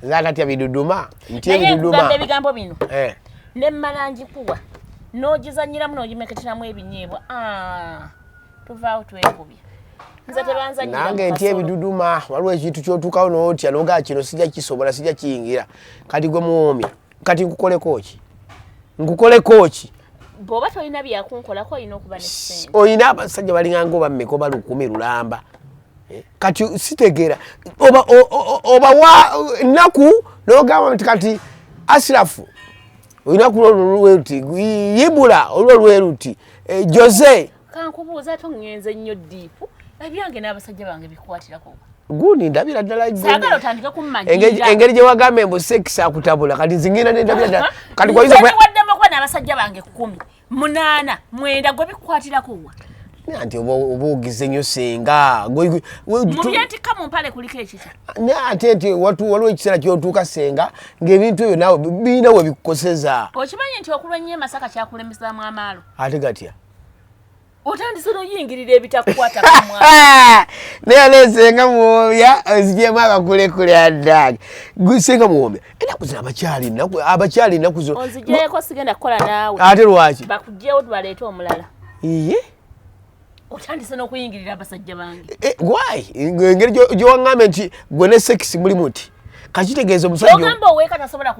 Zakati biduduma ntie biduduma ebigambo bino ne malanji kuwa nojizanyira muno ojimeketeramu ebinyebwa tuvaawo twekubye nze tebanzanyira nange ntie biduduma waliwo ekintu kyotukawo n'otya noga kino sijja kisobola sijja kiyingira kati gwe muwomya kati nkukoleko ki bw'oba tolina byakunkolako olina okuba n'essente olina abasajja balinganga oba mmeka oba 10 lulamba kati sitegeera oba wa nnaku n'ogamba nti kati Asirafu olina kulolweruti Yibula olwolweruti Jose kankubuuza tongenze nnyo ddiipu ebyange n'abasajja bange bikwatirako guni ndabira ddala saagala otandike kummanyira engeri gye wagambe mbu sekisa akutabula kati nzingina ndabira ddala kati kwayiza waddemu kuba n'abasajja bange 10 8 9 gwe bikwatirako wa nanti obugize nnyo senga mubyentikka mu mpale kuliko ekita ate nti waliwo ekiseera kyotuuka senga ng'ebintu ebyo naawe birina we bikukoseza okimanyi nti okulwa nnyo Masaka kyakulemesaamu amaalo ate gatya otandise n'oyingirira ebitakukwata ku mwana naye nesenga muwomya ozigyemu akakulekule addaage gusenga muwomya ennaku zino abakyali ennaku zino onzigyeko sigenda kukola naawe ate lwaki bakugyewo tubaleete omulala iye otandise n'okuyingirira abasajja bange why engeri gyewaŋŋambe nti gwe ne sekisi muli muti kakitegeeza omusajja ogamba oweeka tasobola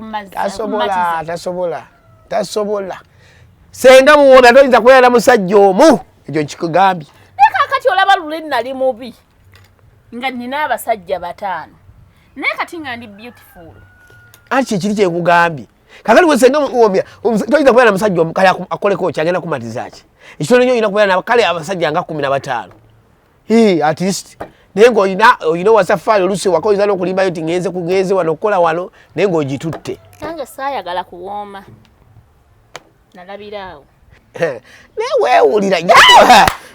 tasobola senga muwomya toyinza kweyala musajja omu ekyo nkikugambye naye kaakati olaba lule nali mubi nga nina abasajja 5 naye kati nga ndi beautiful anti kyekiri kyekugambye kakati wesenga muwomya toyinza kweyala musajja omu kale akoleko kyagenda kumatiza ki ekitono nyo olina kubeera kale abasajja nga 15 at least naye ng'olina wasafaari oluusi waka oyinza n'okulimbayo ti ngenze wano okukola wano naye ng'ogitutte nange saayagala kuwooma nalabiraawo naye weewulira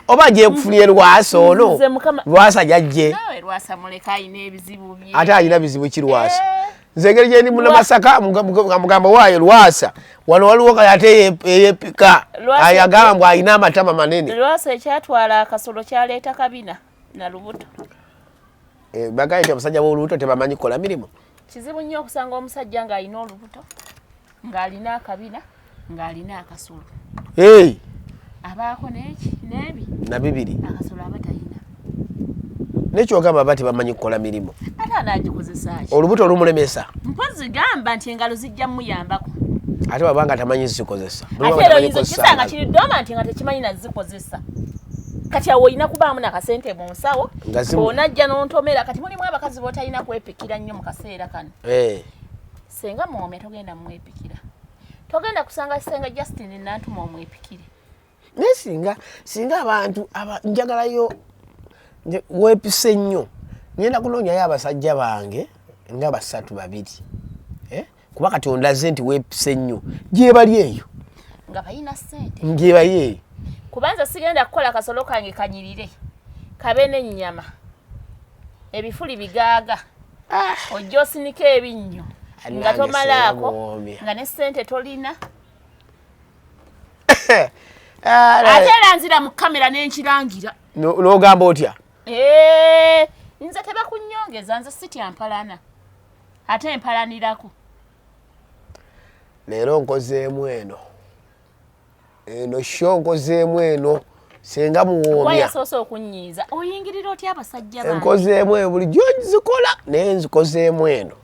oba gyekufunye Lwasa ono Lwasa jajje nawe Lwasa muleka alina ebizibu bye ate alina bizibu ki Lwasa nze engeri gye ndi muna Masaka mugamba waayo Lwasa wano waliwo kale ate eyepika ayagamba mbu alina amatama manene Lwasa ekyatwala akasolo kyaleeta kabina na lubuto bagaye nti abasajja b'olubuto tebamanyi kukola mirimu kizibu nnyo okusanga omusajja ng'alina olubuto ng'alina akabina ng'alina akasolo abaako n'ebi na bibiri akasolo aba talina nekyogamba aba tebamanyi kukola mirimu ate anaagikozesa ki olubuto olumulemesa mpozi gamba nti engalo zijja muyambako ate wabanga tamanyi zikozesa ate era oyinza okisanga kiri ddoma nti nga tekimanyi nazikozesa kati awo olina kubaamu nakasente mu nsawo onajja n'ontomera kati mulimu abakazi b'otalina kwepikira nnyo mu kaseera kano senga muwomya togenda mwepikira togenda kusanga senga Justin nantuma omwepikire naye singa abantu njagalayo weepise nnyo ngenda kunoonyayo abasajja bange nga 3 2 kuba kati ondaze nti weepise nnyo gyebali eyo nga balina ssente ngyebali eyo kubanza sigenda kukola kasolo kange kanyirire kabe n'ennyama ebifuli bigaaga ojja osinika ebinnyo nga tomalaako nga ne ssente tolina ate era nzira mu kamera n'enkirangira n'ogamba otya nze tebakunnyongeza nze sitya mpalana ate empalanirako leero nkozeemu eno sho nkozeemu eno senga muwoomya yasoose okunnyiiza oyingirira otya abasajja bange nkozeemu bulijjo nzikola naye nzikozeemu eno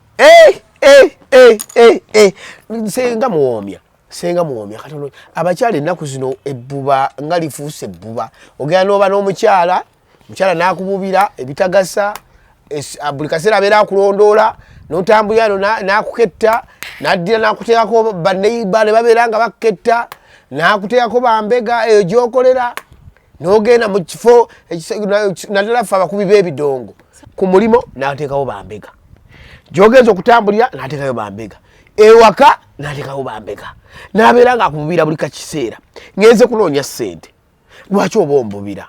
senga muwoomya katono abakyala ennaku zino ebbuba nga lifuuse ebbuba ogenda n'oba n'omukyala n'akububira ebitagasa buli kaseera abeera akulondoola n'otambulira no n'akuketta n'addira n'akuteekako baneiba ne babeera nga bakuketta n'akuteekako bambega eyo gy'okolera n'ogenda mu kifo naddala ffe abakubi b'ebidongo ku mulimo n'ateekawo bambega gy'ogenza okutambulira n'ateekayo bambega ewaka n'ateekawo bambega n'abeera ng'akububira buli kakiseera ngenze kunoonya ssente lwaki oba ombubira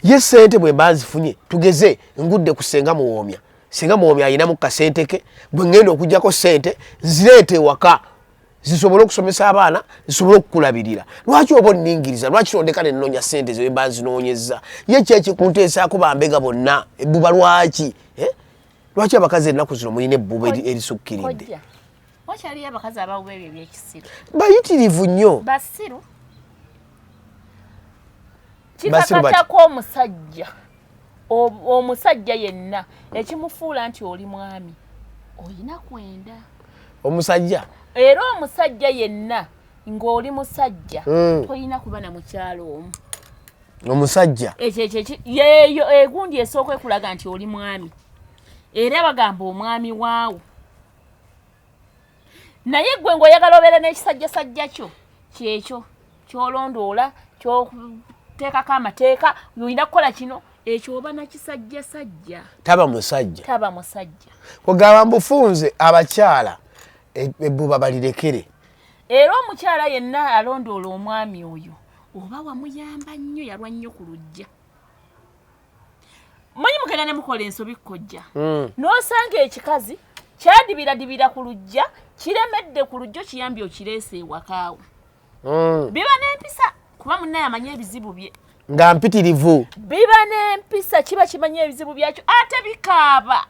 ye ssente bwe mba nzifunye tugeze ngudde ku senga muwoomya alinamu kasente ke bwe ngenda okuggyako ssente nzireete ewaka zisobole okusomesa abaana zisobole okukulabirira lwaki oba onningiriza lwaki tondeka nenoonya ssente ze mba nzinoonyeza ye kyeki kunteesaako bambega bonna ebbuba lwaki lwaki abakazi ennaku zino mulina ebbuba erisukkiridde wakyaliyo abakazi abawuba ebyo ebyekisiru bayitirivu nnyo basiru kikakatako omusajja omusajja yenna ekimufuula nti oli mwami olina kwenda omusajja era omusajja yenna ng'oli musajja tolina kuba na mukyalo omu omusajja yeeyo egundi esooka ekulaga nti oli mwami era bagamba omwami waawo naye gwe ng'oyagala obeera n'ekisajjasajja kyo kyekyo ky'olondoola ky'oteekako amateeka olina kukola kino ekyo oba nakisajjasajja taba musajja kugamba mbufunze abakyala ebbuba balirekere era omukyala yenna alondoola omwami oyo oba wamuyamba nnyo yalwa nnyo ku lujja manyi mugenda ne mukola ensobi kkojja n'osanga ekikazi kyadibiradibira ku lujja kiremedde ku lujja kiyambye okireese ewakaawo biba n'empisa kuba munnaye amanye ebizibu bye nga mpitirivu biba n'empisa kiba kimanye ebizibu byakyo ate bikaaba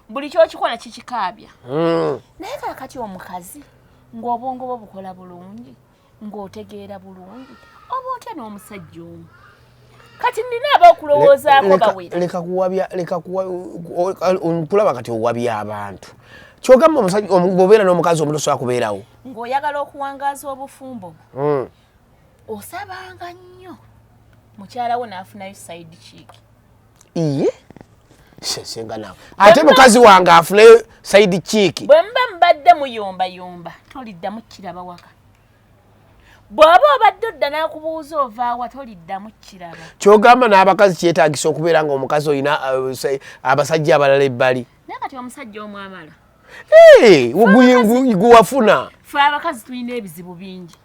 buli kyokikola kikikaabya naye kakati omukazi ng'obwongo bwo bukola bulungi ng'otegeera bulungi oba otya n'omusajja omu kati nina ab'okulowoozaako bawera leka kulaba kati owabya abantu kyogamba omusajja bw'obeera n'omukazi omuntu osobola kubeerawo ng'oyagala okuwangaaza obufumbo osabanga nnyo mukyala wo n'afunayo side cheek iye senga nawe ate mukazi wange afunayo side cheek bwe muba mubadde muyombayomba toliddamu kiraba waka bw'aba obadde odda n'akubuuza ovaawa toliddamu kiraba kyogamba n'abakazi kyetaagisa okubeera nga omukazi olina abasajja abalala ebbali naye kati omusajja omwamala guwafuna fe abakazi tulina ebizibu bingi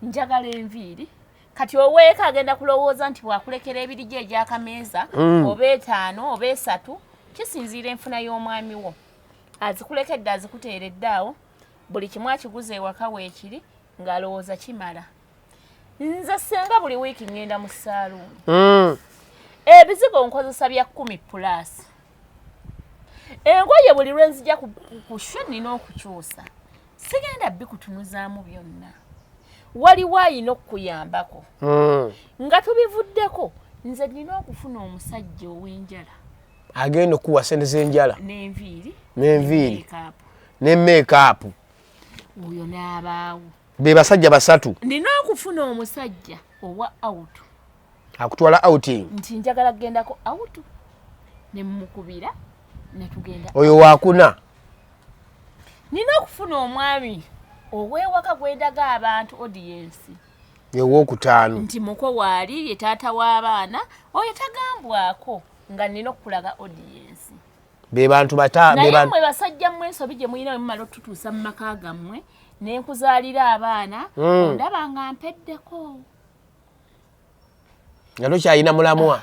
njagala enviiri kati oweeka agenda kulowooza nti bwakulekera ebirigi egy'akameeza oba 5 oba 3 kisinziira enfuna y'omwami wo azikulekedde azikuteeredde awo buli kimu akiguza ewaka weekiri ng'alowooza kimala nze senga buli wiiki ngenda mu saaluuni ebizigo nkozesa bya 10+. Engoye buli lwe nzija ku shwe nina okukyusa sigenda bikutunuzaamu byonna waliwo ayina okuyambako nga tubivuddeko nze nina okufuna omusajja ow'enjala agenda okuwa sente z'enjala n'enviiri ne make-up oyo n'abaawo be basajja 3 nina okufuna omusajja owa out akutwala outing nti njagala kugendako out ne mukubira ne tugenda oyo wakuna nina okufuna omwami ow'ewaka gwendaga abantu audience yewookutaano nti muko waali ye taata w'abaana oyo tagambwako nga nina okulaga audience be bantu bata naye mmwe basajja mmwe ensobi gye mulina mumala otutuusa mu maka gammwe ne nkuzaalira abaana ondaba nga mpeddeko nga tokyalina mulamwa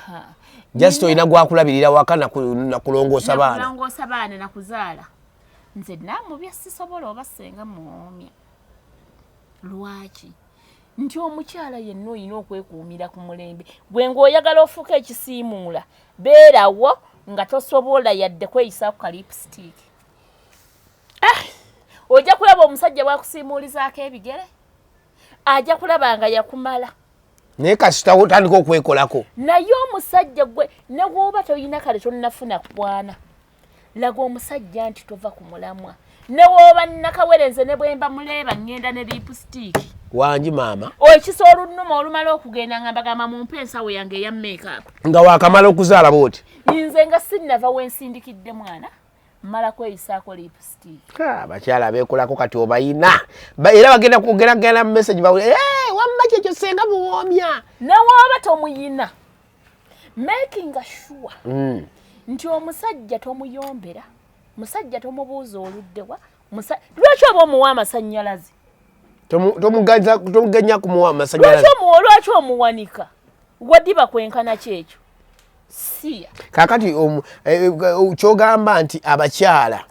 just olina gwakulabirira waka nakulongoosa baana nakuzaala nze namubya sisobola oba senga muwoomya lwaki nti omukyala yenna olina okwekuumira ku mulembe bwe ng'oyagala ofuuka ekisiimuula beerawo nga tosobola yadde kweyisaako ka lipstick ojja kulaba omusajja bwakusiimuulizaako ebigere ajja kulaba nga yakumala naye kasita otandika okwekolako naye omusajja gwe ne bw'oba toyina kale tonnafuna kwana laga omusajja nti tova ku mulamwa ne wooba nakawerenze ne bwemba muleeba ngenda ne lipstick wangi maama ekisa olunnuma olumala okugenda nga mbagamba mumpe ensawo yange eya make-up nga wakamala okuzaala booti nze nga sinnava wensindikidde mwana mala kweyisaako lipstick abakyala beekolako kati obayina era bagenda kugeragera mu message bawe wamma kyekyo senga muwoomya ne wooba tomuyina making sure nti omusajja tomuyombera musajja tomubuuza oluddewa lwaki oba omuwa amasannyalaze tomuganya kumuwa amasannyalaze lwaki omuwanika waddiba kwenkana kyekyo siya kakati kyogamba nti abakyala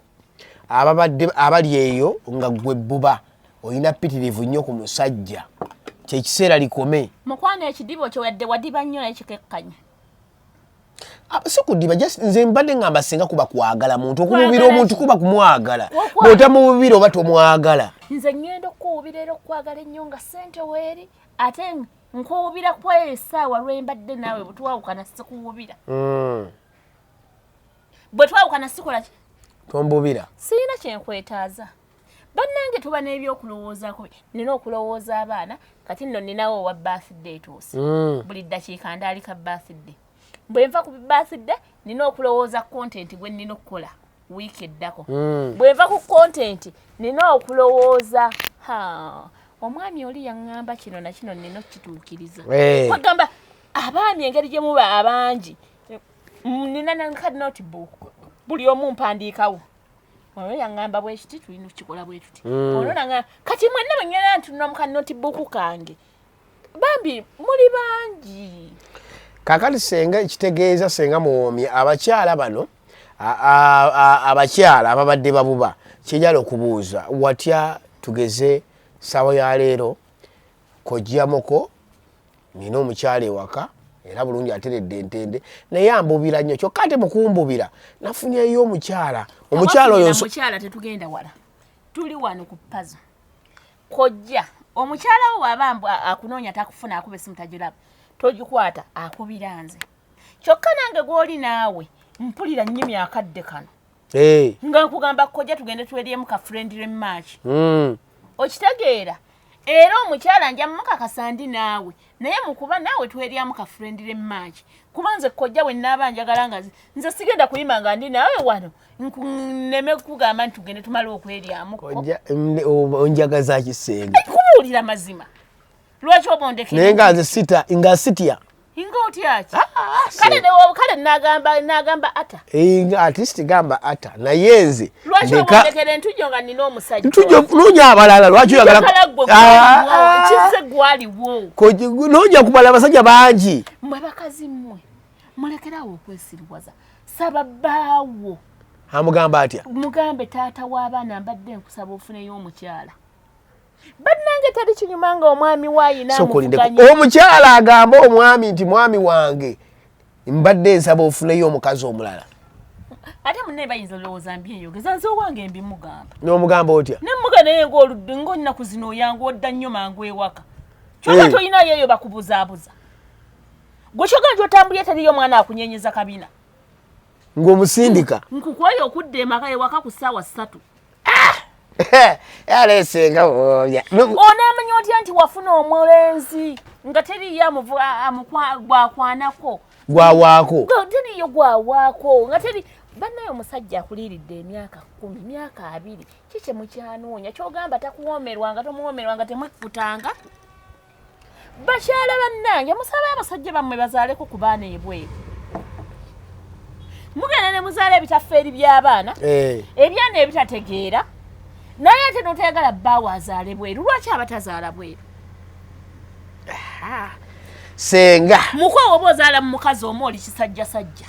abali eyo nga gwe bbuba olina pitirivu nnyo ku musajja kyekiseera likome mukwana ekidibo kyo yadde wadiba nnyo naye kikekkanya Sikudiba just nze mbadde ngamba singa kuba kwagala muntu okububira omuntu kuba kumwagala bw'otamububira oba tomwagala. Nze ngenda okuwubira era okwagala ennyo nga ssente weeri ate nkuwubira kwa essaawa lwembadde naawe bwe twawukana sikuwubira. Bwe twawukana sikola ki? Tombubira. Sirina kyenkwetaaza. Bannange tuba n'ebyokulowoozaako. Nina okulowooza abaana kati nno ninawo owa birthday tuusi. Buli ddakiika ndaalika birthday. Bwe nva ku birthday nina okulowooza content gwe nina okukola wiiki eddako. Bwe nva ku content nina okulowooza omwami oli yaŋŋamba kino na kino nina okukituukiriza. Kwagamba abaami engeri gye muba abangi nina nanka notebook buli omu mpandiikawo. Ono yaŋŋamba bwe kiti tulina okukikola bwe tuti. Ono naŋŋamba kati mwenna bwe ngenda ntunula mu ka notebook kange bambi muli bangi. Kakati senga ekitegeeza senga muwomye abakyala bano abakyala ababadde babuba kijala okubuuza watya tugeze sawa ya leero kojjamoko nina omukyala ewaka era bulungi ateredde entende naye ambubira nnyo kyokka ate mukumbubira nafunyeyo omukyala oyo omukyala tetugenda wala tuli wano ku pazo kojja omukyala wo wabamba akunoonya takufuna akube simu tagiraba togikwata akubira nze kyokka nange gw'oli naawe mpulira nnyimi akadde kano nga nkugamba kojja tugende tweryemu ka friendly match okitegeera era omukyala nja mukakasa ndi naawe naye mukuba naawe tweryamu ka friendly match kuba nze kojja we nnaaba njagala nga nze sigenda kuyima nga ndi naawe wano nneme kugamba nti tugende tumale okweryamuko onjagaza kisenga kubuulira mazima lwaki obondekere naye nga nze nga sitya inga otyaki kale nagamba ata at least gamba ata naye nze lwaki obondekere ntujjo nga nina omusajja noonya abalala lwaki kize gwaliwo noonya kubala abasajja bangi mmwe bakazi mmwe mulekerawo okwesiriwaza saba bbaawo amugamba atya mugambe taata w'abaana mbadde nkusaba ofuneyo omukyala bannange tali kinyuma nga omwami waayina omukyala agamba omwami nti mwami wange mbadde nsaba ofuneyo omukazi omulala ate munne bayinza olowooza mbyeyogeza nze owange mbimugamba n'omugamba otya nemmuga naye ng'oludde ng'onnaku zino oyanga odda nnyo mangu ewaka kyokka tolinayo eyo bakubuzaabuza gwe kyoga nti otambulye teriyo omwana akunyenyeza kabina ng'omusindika nkukwayo okudda emaka ewaka ku ssaawa 3 yalesenga woya onaamanya otya nti wafuna omulenzi nga teriyo gwakwanako gwawaako teriyo gwawaako nga teri bannaye omusajja akuliiridde emyaka 10 myaka 2 kiki mukyanoonya kyogamba takuwoomerwanga tomuwoomerwanga temwekutanga bakyala bannange musabe abasajja bammwe bazaaleko ku baana ebweru mugenda ne muzaala ebitaffeeri by'abaana ebyana ebitategeera naye ate notayagala bbaawo azaale bweru lwaki abatazaala bweru senga mukwawo oba ozaala mu mukazi omu oli kisajjasajja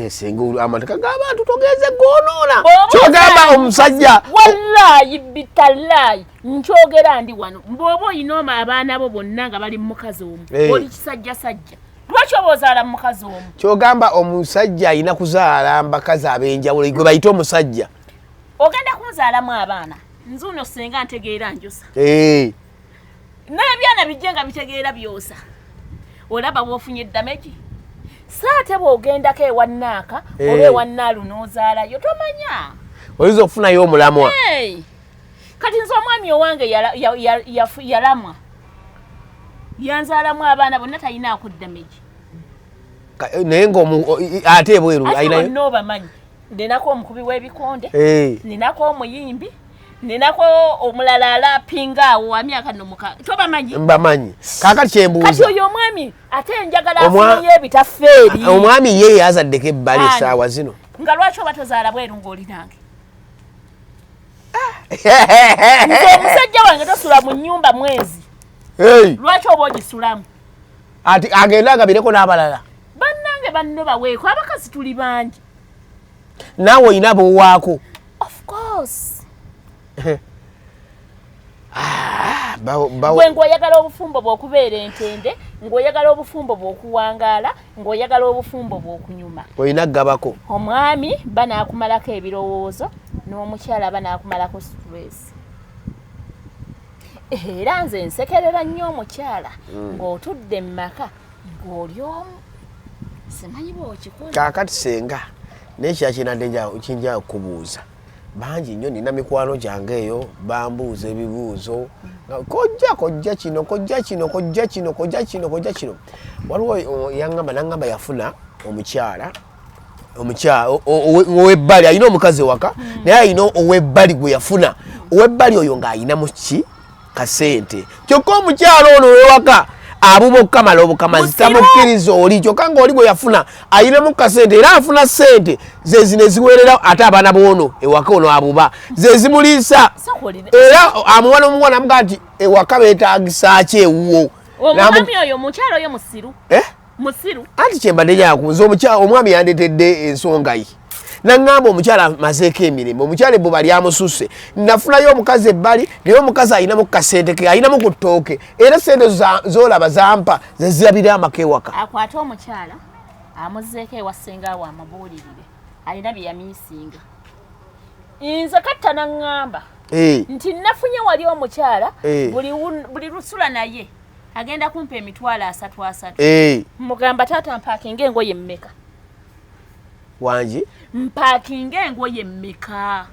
senga amateka g'abantu togenze goonoona kyogamba omusajja wallaayi bitallaayi nkyogera ndi wano bw'oba oyina abaana bo bonna nga bali mu mukazi omu oli kisajjasajja lwaki oba ozaala mu mukazi omu kyogamba omusajja alina kuzaala mbakazi ab'enjawulo gwe bayita omusajja ogenda kunzaalamu abaana nze uno senga ntegeera njosa n'ebyana bijje nga bitegeera byosa olaba bw'ofunye eddamegi saate bw'ogendako ewannaaka oba ewannaalu n'ozaalayo tomanya oyinza okufunayo omulamwa kati nze omwami owange yalamwa yanzaalamu abaana bonna talinaako ddamegi naye ate ebweru ate bonna obamanyi ninako omukubi w'ebikonde ninako omuyimbi ninako omulala alapinga awo wa myaka nomuka tobamanyi mbamanyi kakati kyembuuza kati oyo omwami ate njagala afuneyo ebitaffeeri omwami ye yazaddeko ebbali essaawa zino nga lwaki oba tozaala bweru ng'oli nange nze omusajja wange tosula mu nnyumba mwezi lwaki oba ogisulamu ati agenda agabireko n'abalala bannange banno baweeko abakazi tuli bangi naawe oyina bowaako of course gwe ng'oyagala obufumbo bw'okubeera entende ng'oyagala obufumbo bw'okuwangaala ng'oyagala obufumbo bw'okunyuma olina gabako omwami banaakumalako ebirowoozo n'omukyala banaakumalako stress era nze nsekerera nnyo omukyala ng'otudde mu maka ng'oli omu simanyi bw'okikola kaakati senga n'ekyakinadde kinja okubuuza bangi nnyo nina mikwano gyange eyo bambuuza ebibuuzo kojja kino waliwo yaŋŋamba yafuna omukyala ow'ebbali alina omukazi ewaka naye alina ow'ebbali gwe yafuna ow'ebbali oyo ng'ayinamu ki kasente kyokka omukyala ono ow'ewaka abuba okukamala obukamazi tamukkiriza oli kyokka ng'oli gwe yafuna ayinamu kasente era afuna sente zezino eziwerera ate abaana b'ono ewaka ono abuba zezimuliisa era amuwa n'omuwana amuga nti ewaka beetagisa ki ewuwo omwami oyo omukyala oyo musiru anti kyembadde nyakunza omwami yandetedde ensonga ye naŋŋamba omukyala amazeeko emirembe omukyala ebbuba lyamususse nafunayo omukazi ebbali naye omukazi ayinamu kasente ke ayinamu ku ttooke era sente zolaba zampa zezirabira amaka ewaka akwate omukyala amuzeeko ewa ssengaawo amabuulirire alina bye yamiisinga nze katta naŋŋamba nti nafunye wali omukyala buli lusula naye agenda kumpa emitwalo 3 mugamba taata mpaakinga engoye mmeka wangi mpaakinga engoye mmeka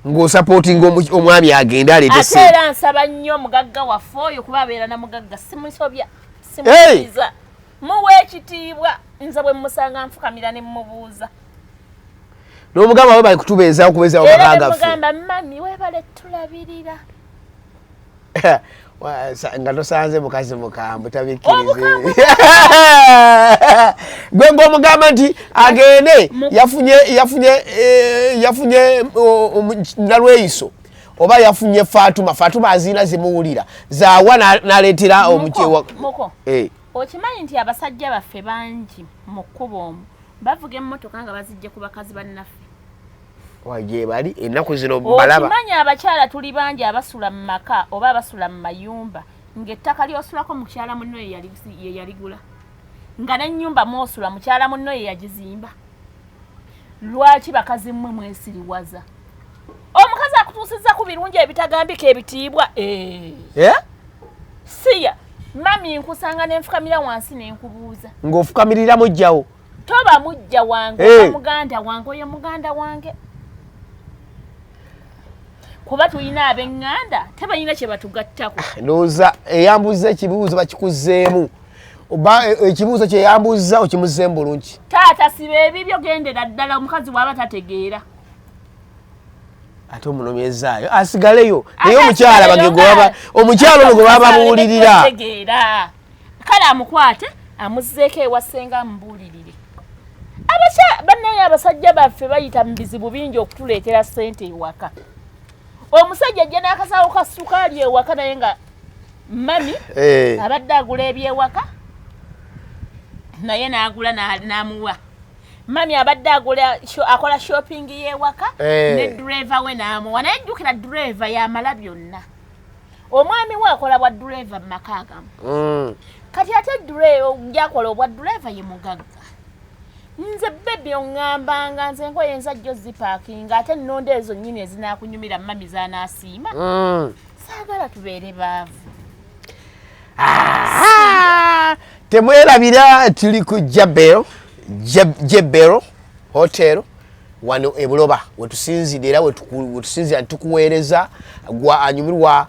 ng'osapootinga omwami agenda aleete ate era nsaba nnyo omugagga waffe oyo kuba abeera na mugagga simusobya simuyiza muwa ekitiibwa nze bwe musanga nfukamira ne mmubuuza n'omugamba we bali kutubeezaawo kubeezaawo bakagaffe era mugamba mami weebale tulabirira nga tosanze mukazi mukambwe tabikkirize gwe ng'omugamba nti agende yafunye nalweyiso oba yafunye Fatuma azina zimuwulira zaawa n'aleetera omukyewa okimanyi nti abasajja baffe bangi mu kkubo omwo bavuga emmotoka nga bazijja ku bakazi bannaffe waje bali ennaku zino balaba okimanyi abakyala tuli bangi abasula mu maka oba abasula mu mayumba ng'ettaka lyosulako mukyala munno ye yaligula nga n'ennyumba mwosula mukyala munno ye yagizimba lwaki bakazi mmwe mwesiriwaza omukazi akutuusizza ku birungi ebitagambika ebitiibwa siya mami nkusanga nenfukamira wansi nenkubuuza ng'ofukamirira mujjawo toba mujja wange oba muganda wange oyo muganda wange kuba tulina ab'eŋŋanda tebalina kye batugattako ndowooza eyambuza ekibuuzo bakikuzeemu oba ekibuuzo kye yambuza okimuzeemu bulungi taata siba ebibyo gendera ddala omukazi bw'aba tategeera ate omunomyezaayo asigaleyo naye omukyala bagegwaba omukyala ono gwe baba bamuwulirira kale amukwate amuzzeeko ewa ssenga amubuulirire bannaye abasajja baffe bayita mu bizibu bingi okutuleetera ssente ewaka omusajja ajja n'akasawo ka sukaali ewaka naye nga mami abadde agula ebyewaka naye n'agula n'amuwa mami abadde akola shopping y'ewaka ne driver we n'amuwa naye jjukira driver yamala byonna omwami we akola bwa driver mu maka agamu kati ate gyakola obwa driver ye mugagga nze bebi oŋŋambanga nze engoye enzajjo zipaakinga ate ennonda ezo nnyini ezinaakunyumira mami zanaasiima saagala tubeere baavu temwerabira tuli ku Jebero Hotel wano e Buloba wetusinzira era wetusinzira tukuweereza gwa anyumirwa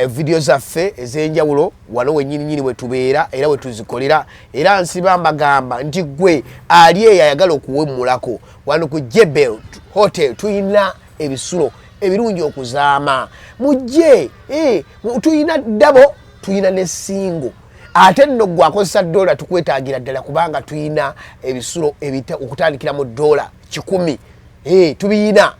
video zaffe ez'enjawulo wano wennyini wetubeera era wetuzikolera era nsiba mbagamba nti gwe ali eyo ayagala okuwemmulako wano ku Jebel Hotel tuyina ebisulo ebirungi okuzaama mujje tuyina dabo tuyina ne singo ate nno gwe akozesa $1 tukwetaagira ddala kubanga tuyina ebisulo okutandikira mu $100 tubiyina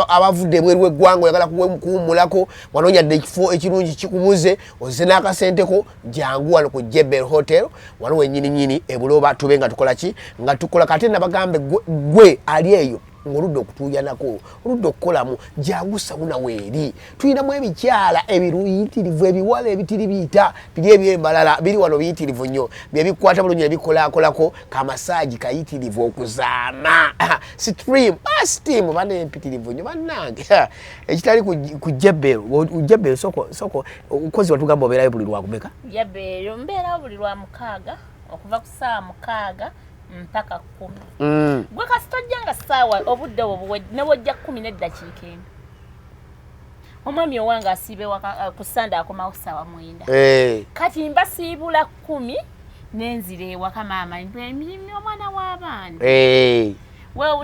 abavudde ebweru w'eggwanga oyagala kuwummulako wanonyadde ekifo ekirungi kikubuze ozze n'akasenteko jangu wano ku Jebel Hotel wano wennyini e Buloba tube nga tukola ki nga tukola kate nabagambe gwe ali eyo ng'oludde okutuuya nako oludde okukolamu jangusa wuna weeri tulinamu ebikyala ebiruyitirivu ebiwala ebitiri biyita biri ebyembalala biri wano biyitirivu nnyo byebikwata bulungi ebikolakolako kamasaaji kayitirivu okuzaama steam bana empitirivu nnyo bannange ekitali ku jebbero jebbero soko ukozi watugamba obeerayo buli lwakumeka jebbero mbeerawo buli lwa 6 okuva ku saa 6 mpaka 10 gwe kasitojjanga saawa obudde obwo ne wojja 10 n'eddakiika emu omwami owange asiibe ku sande akomawo saawa 9 kati mba siibula 10 n'enzira ewaka maama emirimu omwana w'abaana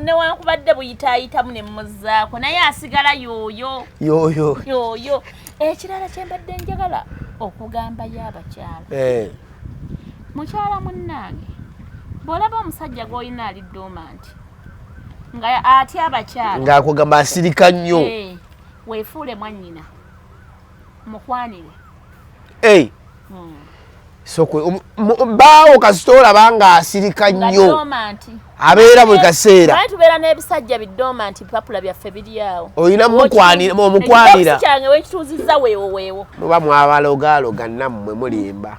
newankubadde buyitaayitamu ne mmuzaako naye asigala yooyo ekirala kye mbadde njagala okugamba y'abakyala mukyala munnange bw'olaba omusajja gw'olina ali dormant nga atya abakyala ng'akugamba asirika nnyo weefuule mwannyina mukwanire baawo kasita olaba nga asirika nnyo abeera buli kaseera tubeera n'ebisajja bidormant bipapula byaffe biri awo olina omukwanira kyange wekituuzizza weewo muba mwabalogaaloga nammwe mulimba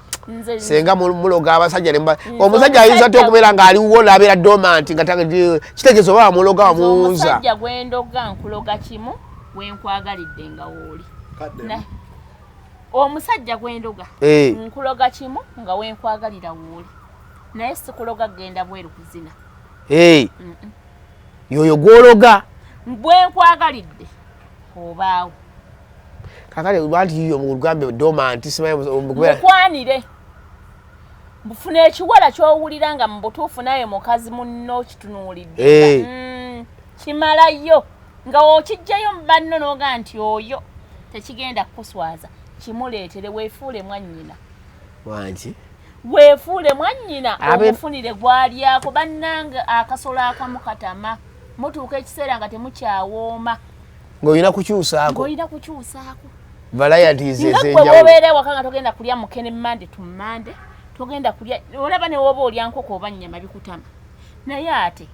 senga muloga abasajja omusajja ayinza ate okubeera ng'aliwo n'abeera dormant nga kitegeeza oba wamuloga wamuwunza omusajja gwendoga nkuloga kimu wenkwagalidde nga wooli omusajja gwendoga nkuloga kimu nga wenkwagalira wooli naye sikuloga genda bweru kuzina yoyo gwologa bwenkwagalidde obaawo kakale lwanti yiyo mugambe dormant mukwanire bufuna ekiwala ky'owulira nga mu butuufu naye mukazi munno kitunuulidde kimalayo nga okijjayo mu banno n'oga nti oyo tekigenda kukuswaza kimuleetere weefuule mwannyina wangi weefuule mwannyina omufunire gwalyako bannanga akasolo akamu katama mutuuka ekiseera nga temukyawooma ng'olina kukyusaako varieties ez'enjawulo nga bw'obeera ewaka nga togenda kulya mukene mmande tummande togenda kulya olaba ne woba olya nkoko oba nnyama bikutama naye ate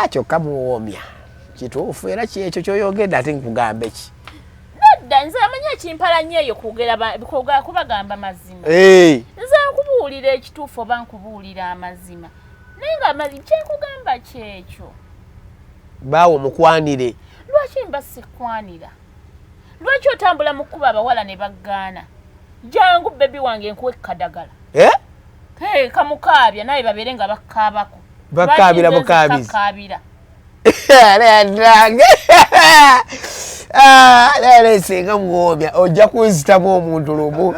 kyokka muwoomya kituufu era kyekyo kyoyogedde ate nkugambe ki nedda nze amanya ekimpalanya eyo kubagamba mazima nze nkubuulira ekituufu oba nkubuulira amazima naye nga kyenkugamba kyekyo baawo mukwanire lwaki mba sikwanira lwaki otambula mu kkuba abawala ne baggaana jangu bebi wange nkuwe kadagala kamukaabya naye babeere nga bakkaabako bakkaabira bukaabizi lero senga muwoomya ojja kunzitamu omuntu lumu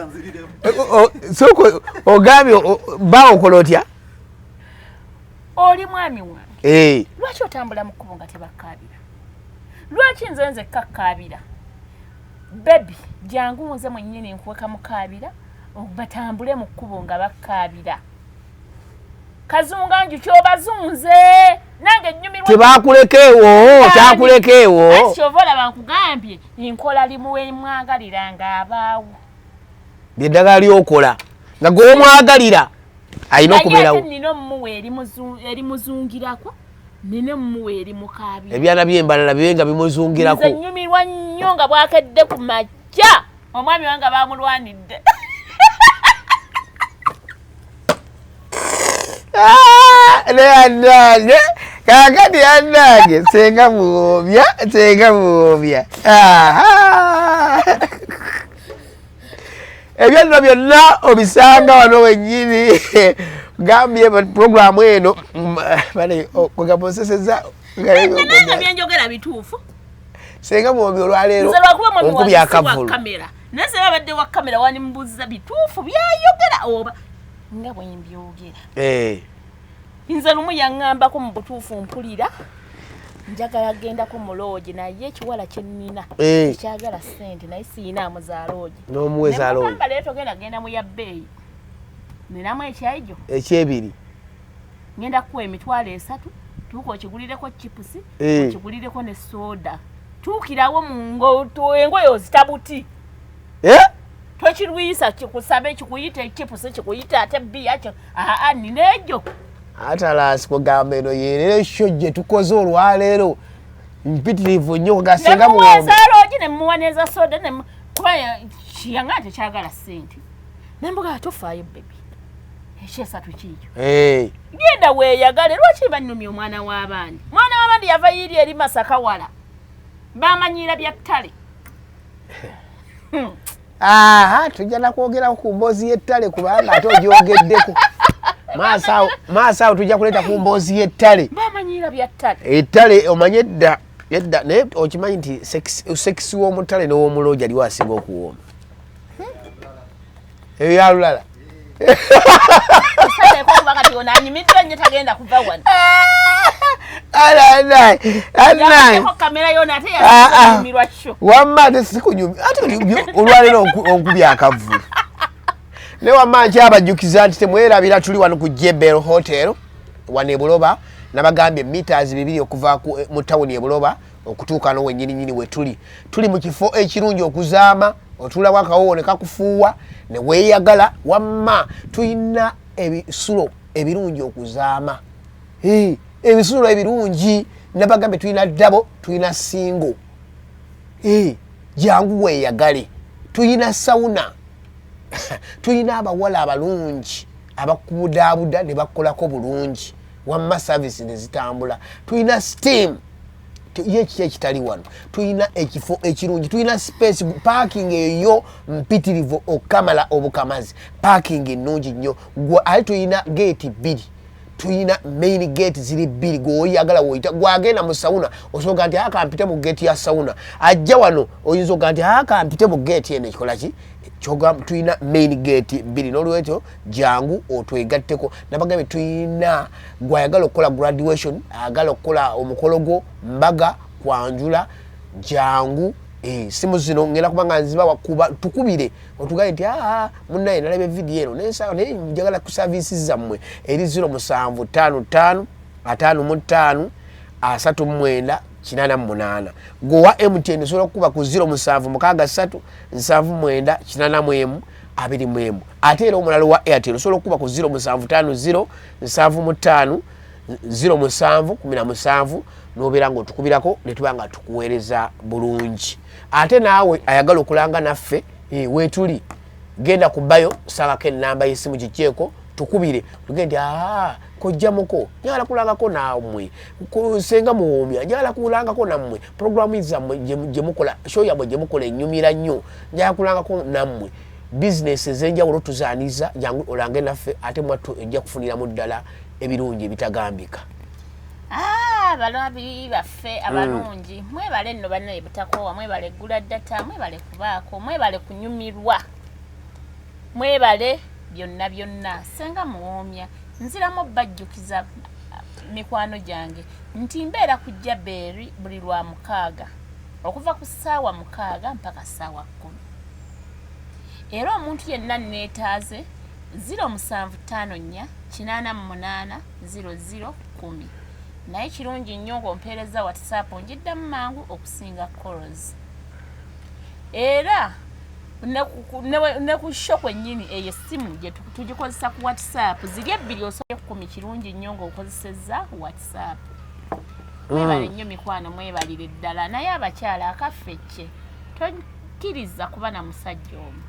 ogambye baawo okola otya oli mwami wange lwaki otambula mu kkubo nga tebakkaabira lwaki nze kakkaabira bebi jangu nze mwennyini nkuwe kamukaabira batambule mu kkubo nga bakkaabira kazunganju kyobazunze nange nnyumirwa tebakulekeewo kyakulekeewo kyova olaba nkugambye nkola limu wemwagalira ng'abaawo byeddagala lyokola nga gw'omwagalira alina okubeerawo nina omuwe eri muzungirako nina omuwe eri mukaabira ebyana by'embalala bibe nga bimuzungirako nze nnyumirwa nnyo nga bwakedde ku majja omwami wange bamulwanidde neyanange kakati yanange senga muwoomya ebyonna byonna obisanga wano wennyini gambye programu eno kwegamuseseza nga byenjogera bituufu senga muwoomya olwaleero onkubi akavulu naye se babadde wa kamera wanimbuuza bituufu byayogera oba nga bwe mbyogera nze lumu yaŋŋambako mu butuufu mpulira njagala gendako mu loogi naye ekiwala kye nnina ekyagala ssente naye siina za loogi n'omuweza loogi nemugamba leero togenda genda mu ya bbeeyi ninamu ekyaijo ekyebiri ngenda kukuwa $3 tuuka okigulireko chipusi okigulireko ne soda tuukirawo engoye ozitabuti twekirwisa kikusabe kikuyita chipusi kikuyita ate bbiya nina egyo Atalaasi kugamba eno yeerero show gye tukoze olwaleero mpitirivu nnyo gasenga muwaasaalogi ne muwaneza soda kuba kiyanga tekyagala ssente nembuga tofaayo bebi ekyesatu kiikyo genda weeyagale lwaki bannumya omwana w'abandi yava yiri eri Masaka wala bamanyiira bya ttale tujja nakwogera ku mboozi y'ettale kubanga ate ogyogeddeko maaso awo tujja kuleeta ku mboozi y'ettale bamanyiira bya ttale ettale omanye yedda naye okimanyi nti sekisi w'omutale n'ow'omulooja aliwo asinga okuwooma eyo yalulala wamma ate sikunyumi ate olwaleero onkubya akavulu ne wamma nkyabajjukiza nti temwerabira tuli wano ku Jebel Hotel wano e Buloba nabagambye meters 2 okuva mu tawuni e Buloba okutuuka no wennyini we tuli mu kifo ekirungi okuzaama otula wakawo ne kakufuuwa ne weeyagala wamma tuyina ebisulo ebirungi okuzaama ebisulo ebirungi nabagambye tuyina dabo tuyina singo jangu weeyagale tuyina sauna tuyina abawala abalungi abakubudaabuda ne bakolako bulungi wamma service ne zitambula tuyina steam yeki ekitali wano tuyina ekifo ekirungi tuyina space parking eyo mpitirivu okamala obukamazi parking ennungi nnyo ali tuyina gate 2 tuyina main gate ziri 2 gwoyagala woyita gwagenda mu sauna osobola nti akampite mu gate ya sauna ajja wano oyinza oga nti akampite mu gate eno ekikolaki tuyina main gate 2 n'olwekyo jangu otwegatteko nabagambye tuyina gwayagala okukola graduation agala okukola omukolo gwo mbaga kwanjula jangu simu zino ngenda kubanga nziba wakuba tukubire otugaye nti munnaye nalaba video eno naye njagala ku services zammwe eri 0755 55 39 88 gowa MTN sobola okuba ku 0763 79 88 21 ate era omulala wa Airtel osobola okuba ku 0750 75 0717 nobeera nga otukubirako ne tuba nga tukuweereza bulungi ate naawe ayagala okulanga naffe weetuli genda ku bayo sangako ennamba y'essimu kikyeko tukubire tugende kojjamuko njagala kulangako nammwe senga muwoomya njagala kulangako nammwe programu zammwe gye mukola show yammwe gye mukola ennyumira nnyo njagala kulangako nammwe bizinesi ez'enjawulo tuzaaniza jangu olange naffe ate mwattu ejja kufuniramu ddala ebirungi ebitagambika. Balabi baffe abalungi mwebale nno banne butakoowa mwebale gula data mwebale kubaako mwebale kunyumirwa mwebale byonna senga muwoomya nziramu bajjukiza mikwano gyange nti mbeera ku Jebel buli lwa 6 okuva ku ssaawa 6 mpaka ssaawa 10 era omuntu yenna neetaaze 0754 88 00 10 naye kirungi nnyo ng'ompeereza WhatsApp njiddamu mangu okusinga calls era ne ku show kwennyini eyo essimu gye tugikozesa ku WhatsApp ziri 2 osobola 10 kirungi nnyo ng'okozesezza WhatsApp mwebale nnyo mikwano mwebalire ddala naye abakyala akaffecce tokkiriza kuba na musajja omu